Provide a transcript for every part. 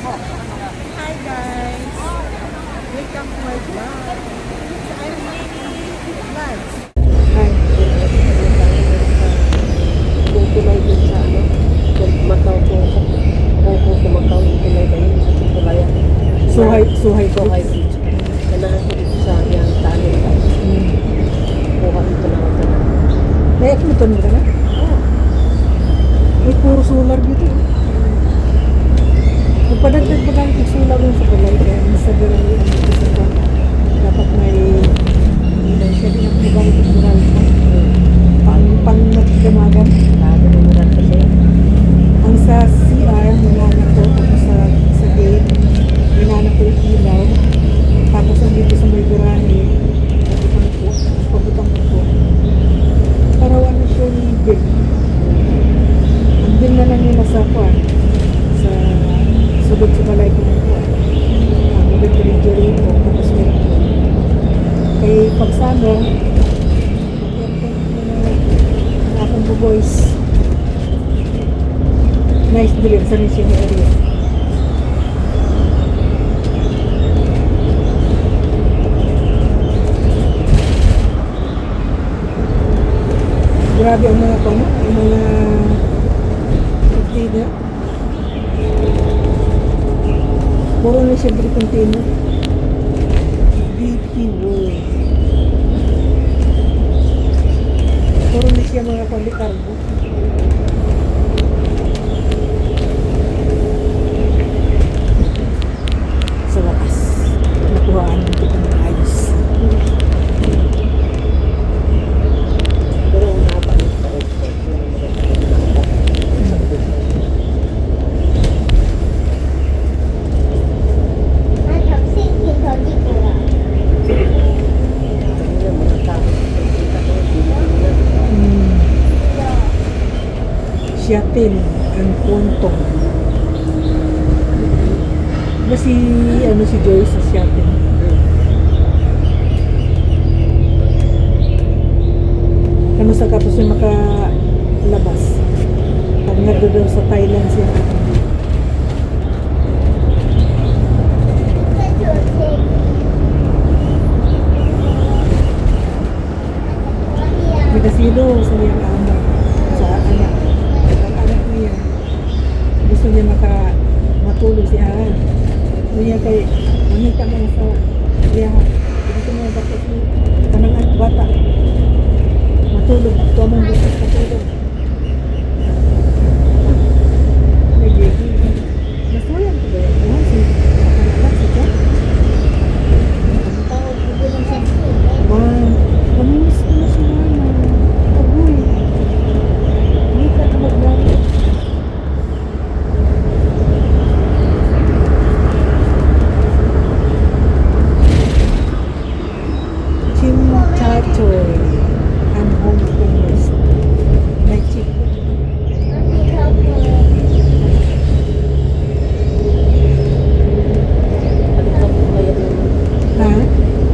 Hi guys! Welcome to my vlog. I'm vlogs. Hi. Kung tulay din sa ano, kung Macau po ako. Kung Macau yung tulay na yun sa Tulaya. Suhay So, high beach. Ganahan ko dito sa yung tali. Kuha dito na ako na. Naiakmiton mo ka na? May puro solar dito. Magpadagdag pa lang yung solar yung sa balay. Kaya nasa garay ang isa pa. Dapat may siya din ang ibang kultural pa. Pang nagdamagan. Dumuran kasi. Ang sa CR, minana ko. Tapos sa gate, minana ko yung ilaw. Tapos ang dito sa may garahe, pabutang ko. Para wala siya yung bill. Ang bill na lang nila sa kuwan. Sa subod sa balay ko ng kuwan. Ang refrigerator ko. Tapos meron ko. Kay pagsama, ang akong boys. Nice bill sa mission area. Grabe ang mga kono, ang mga container. Puro na siya container. BP World. Puro na siya mga cargo. Sa wakas, nakuhaan dito ng ayos. Pero ang haba ng taon. Siatin ang puntong. Diba si Joyce sa Siatin? Ano sa kapos yung makalabas? Pag nagdoon sa Thailand siya. Nagkasilo sa niyang amo. Sa anak. Ang anak niya. Gusto niya matulog si Ahan. Gusto niya kay manita mo sa niya. Dito mo tapos kanang anak bata. Matulog. Ito mong gusto matulog. Nag-gigi. Nasuyan ko ba yan? Ano si anak si Jack? Tawag ko din ang sabi. Mamiss ko na si Mama. Agoy. Hindi ka na maglaro. Chimchachoy and home cookers. May chicken. Alikabok kaya ng Ha?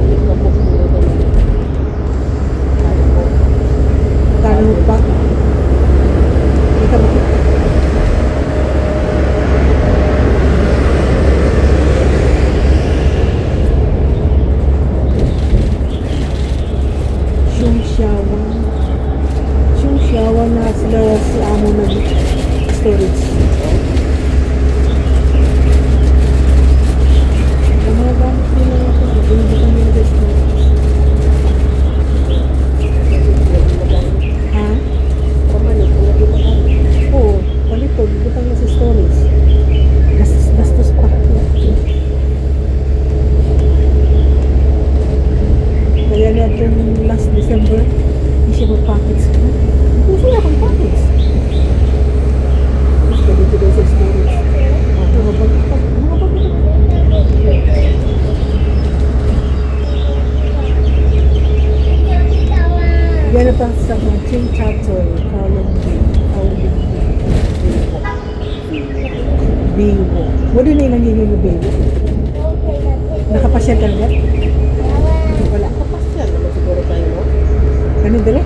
alikabok ko na ganun. Talo pa. Ika ba? Siyungsyawa na sila si amo ng storage. Ang mga gamit nila ito, binibigyan nila sa storage. Ha? Oo, palitod, butang na sa storage. Gastos pa. Kaya na itong last December, hindi siya mag-packets ko. Gusto niya akong packets. Gusto dito daw sa storage. Mga bag. Yan ito sa mga Chimchachoy, Kowloon Biwo. Wala na ilang yun yung Biwo. Nakapasyal ka na ba? Wala. Kapasyan naman siguro tayo mo. Ano dali?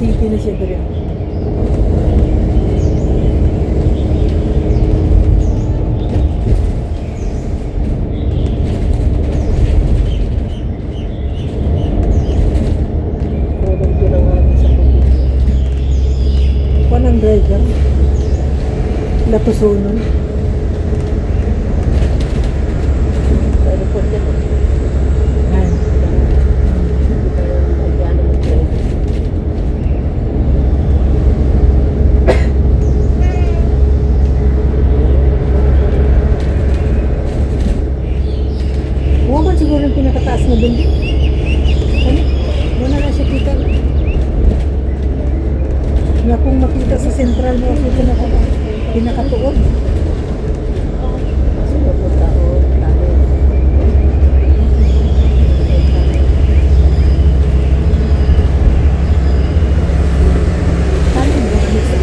City na siya dito. Tulog ko lang natin sa tubig. Kuan ang driver. Latusunon. Pero po yan. Ayan. Hindi tayo mag-ano mag-drive. Huwag man siguro yung pinakataas na building. Ano? Wala na siya kita. Nga kung makita sa central mo kasi pinakatuon. Kasi napunta o tayo. Tama ba? Ano sa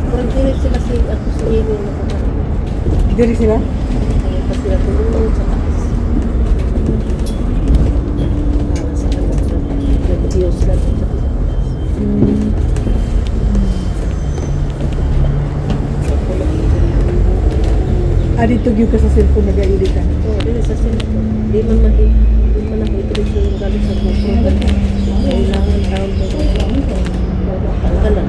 Parang dinig sila si ako si Amy na kapatid. Diri sila? Kaya pa sila tulungan sa taas. Para sa anak na nag-Diyos lang sa taas. Hmm. Dito gyud ka sa cellphone nag-ailitan. Oo, din sa cellphone. Di man nakikita yung galing sa GoPro. Kailangan taon mo. Tanggalan.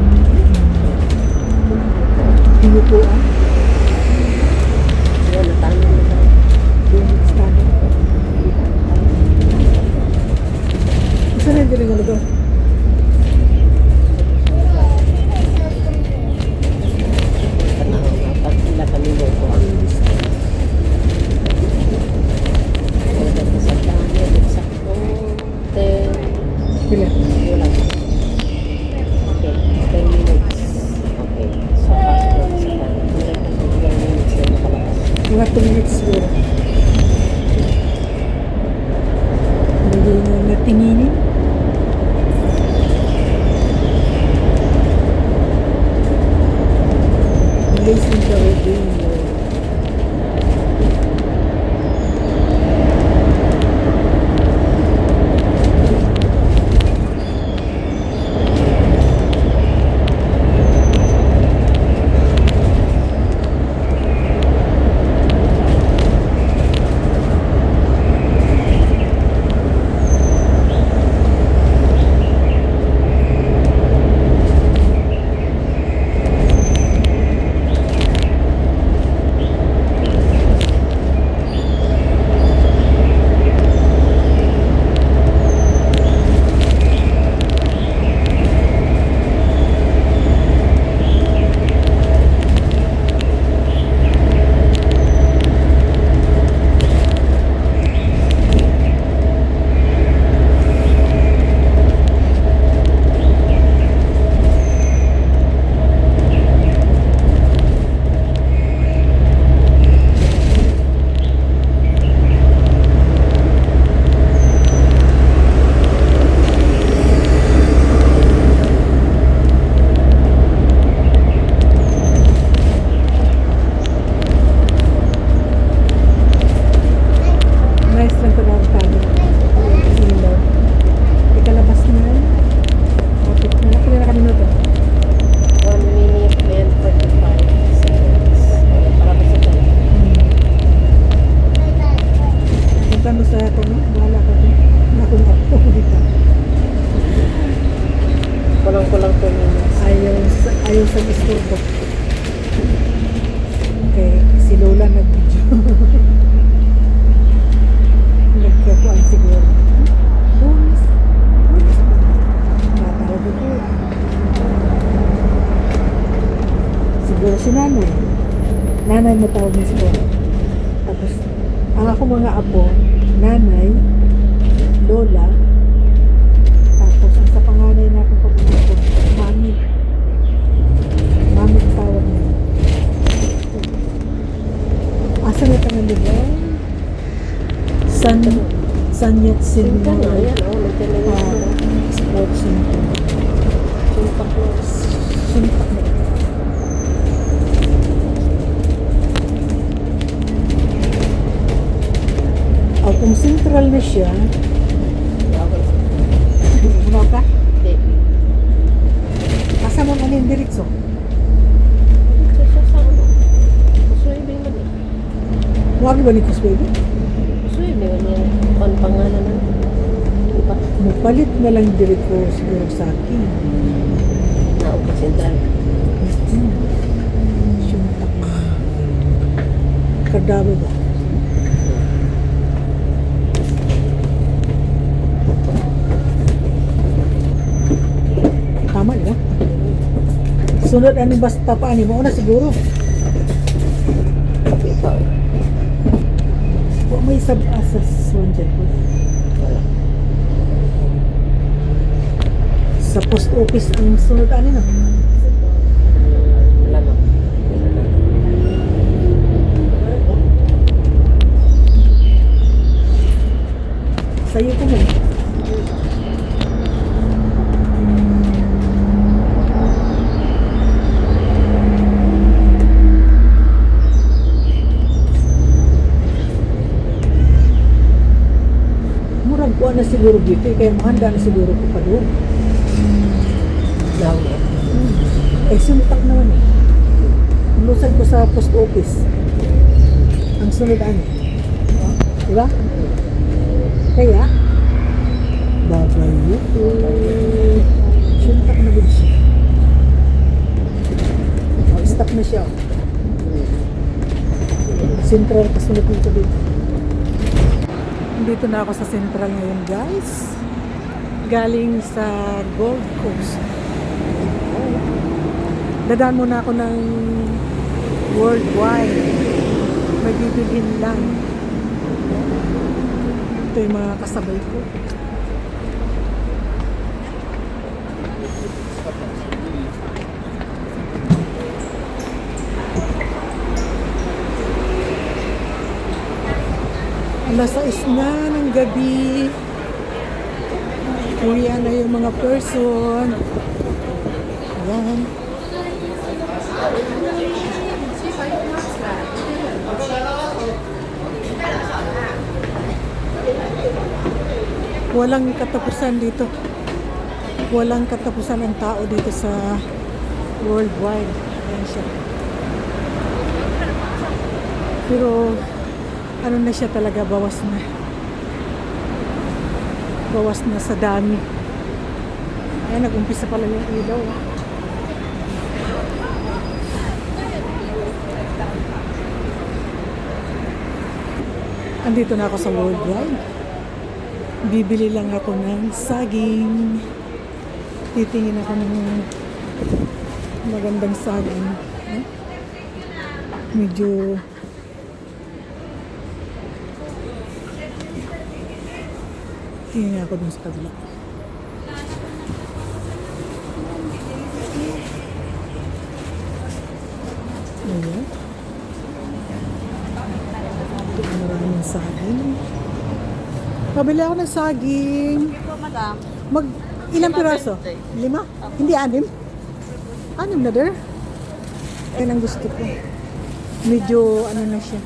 Hindi po Yan, natanong na tayo. Yung standard. Isa na din ang lugar. Apat sila kami mo ko ang lista. Kaya dati sa plano, eksakto, 10, Pila? wala. Okay, 10 minutes. Okay, so passport sa plano. 10 minutes na nakalabas. Mga 2 minutes siguro. Hindi na natinginin. Lacing ka rin. ayaw sa istorbo. Okay, si Lola nag-video. Nagkakuan siguro. Bonus. Bonus pa. Natawag ko. Siguro si nanay. Nanay matawag niya siguro. Tapos, ang ako mga apo, nanay, Lola, tapos ang sa panganay na akong pag-uusap, mami. Unit Sinta na, Senior yan, may television. Sports Center. Sinta close. Sinta na. Kung central na siya, bumaw ka? Hindi. Asa mo ano yung diretso? Sa ano? Kuswebe man eh. Huwag ba ni Kuswebe? Kuswebe man yan. Pangalan na. Diba? Mupalit na lang diretso siguro sa akin. Naupa sentral. Suntak. Kardabo ba? Tama ba? Sunod ano basta pa ani mo na siguro. Ikaw eh. Wa may sub-asas dyan po. Wala. Sa post office ang sunod ano na. Wala na. Wala na. Sa'yo ko mo. Murag ko na siguro dito kaya mahanda na siguro ko pa doon. Now eh. Eh suntak naman eh. Lusan ko sa post office. Ang sunod ano. Diba? Kaya babay ito. Suntak na din siya. Oh, stop na siya. Central kasunod nito dito. Dito na ako sa Central ngayon guys. Galing sa Gold Coast. Dadaan muna ako ng Worldwide. May bibilhin lang. Ito yung mga kasabay ko. Alas 6 na ng gabi. Uwi na yung mga person. Ayan. Walang katapusan dito. Walang katapusan ang tao dito sa Worldwide. Ayan siya. Pero ano na siya talaga, bawas na. Bawas na sa dami. Ayan, nag-umpisa pala yung ilaw. Andito na ako sa Worldwide. Bibili lang ako ng saging. Titingin ako ng magandang saging. Medyo tingin ako dun sa kabila. Ayan. Maraming saging. Pabili ako ng saging. Mag ilang piraso? 5? Hindi 6? 6 na der? Yan ang gusto ko. Medyo ano na siya.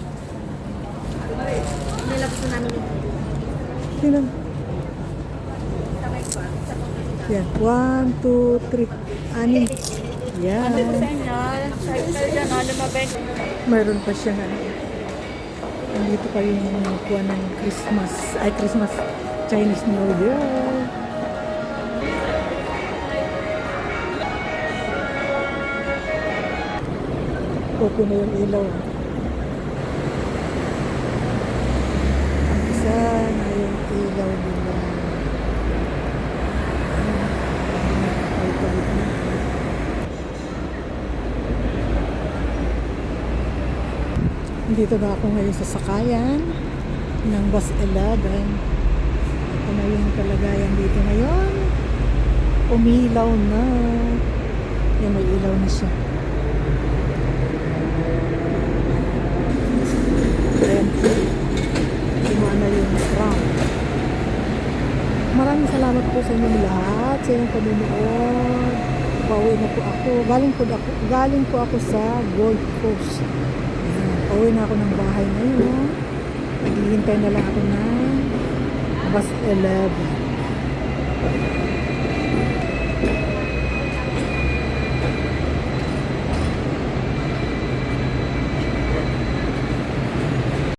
Nilabas na namin yung Tingnan. Yan. 1, 2, 3. 6. Yan. Mayroon pa siya nga. Nandito pa yung kuha ng Christmas. Ay, Christmas. Chinese New Year. Opo na yung ilaw. Ang isa na yung ilaw nila. Ay, palit na. Dito na ako ngayon sa sakayan ng bus 11. Ito na yung kalagayan dito ngayon. Umilaw na. Yan, may ilaw na siya. Ayan. Kumana yung tram. sa inyong lahat, sa inyong panonood. Pauwi na po ako. Galing po ako sa Gold Coast. Ayan, pauwi na ako ng bahay ngayon. Naghihintay na lang ako ng bus 11.